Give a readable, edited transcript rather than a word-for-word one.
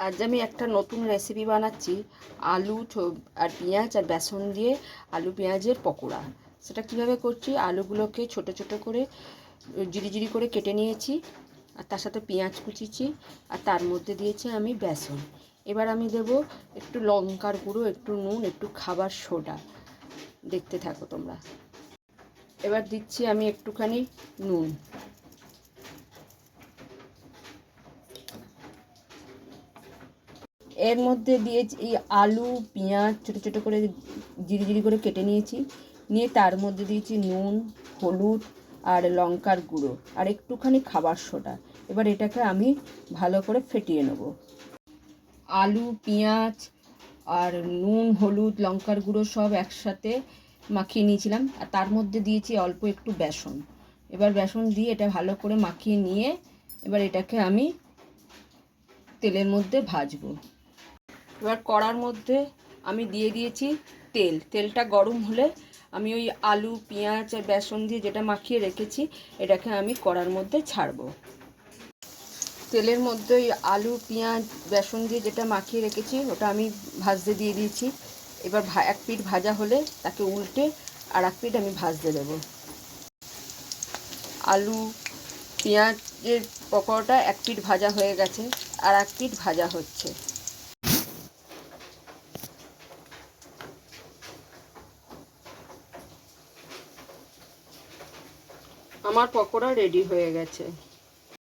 আজ আমি একটা নতুন রেসিপি বানাচ্ছি, আলু আর পেঁয়াজ আর বেসন দিয়ে আলু পেঁয়াজের পকোড়া। সেটা কিভাবে করছি, আলুগুলোকে ছোট ছোট করে জিরি করে কেটে নিয়েছি, আর তার সাথে পেঁয়াজ কুচিছি, আর তার মধ্যে দিয়েছি আমি বেসন। এবার আমি দেব একটু লঙ্কার গুঁড়ো, একটু নুন, একটু খাবার সোডা। দেখতে থাকো তোমরা। এবার দিচ্ছি আমি একটুখানি নুন। এর মধ্যে দিয়েছি এই আলু পেঁয়াজ ছোটো ছোটো করে জিরি করে কেটে নিয়েছি, নিয়ে তার মধ্যে দিয়েছি নুন, হলুদ আর লঙ্কার গুঁড়ো আর একটুখানি খাবার সোডা। এবার এটাকে আমি ভালো করে ফেটিয়ে নেব। আলু পেঁয়াজ আর নুন হলুদ লঙ্কার গুঁড়ো সব একসাথে মাখিয়ে নিয়েছিলাম, আর তার মধ্যে দিয়েছি অল্প একটু বেসন। এবার বেসন দিয়ে এটা ভালো করে মাখিয়ে নিয়ে এবার এটাকে আমি তেলের মধ্যে ভাজবো। এবার কড়ার মধ্যে আমি দিয়ে দিয়েছি তেলটা গরম হলে আমি ওই আলু পেঁয়াজ আর বেসন দিয়ে যেটা মাখিয়ে রেখেছি এটাকে আমি কড়ার মধ্যে ছাড়বো। তেলের মধ্যে ওই আলু পেঁয়াজ বেসন দিয়ে যেটা মাখিয়ে রেখেছি ওটা আমি ভাজতে দিয়ে দিয়েছি। এবার এক পিঠ ভাজা হলে তাকে উল্টে আর এক পিঠ আমি ভাজতে দেবো। আলু পেঁয়াজের পকোড়াটা এক পিঠ ভাজা হয়ে গেছে, আর এক পিঠ ভাজা হচ্ছে। আমার পকোড়া রেডি হয়ে গেছে।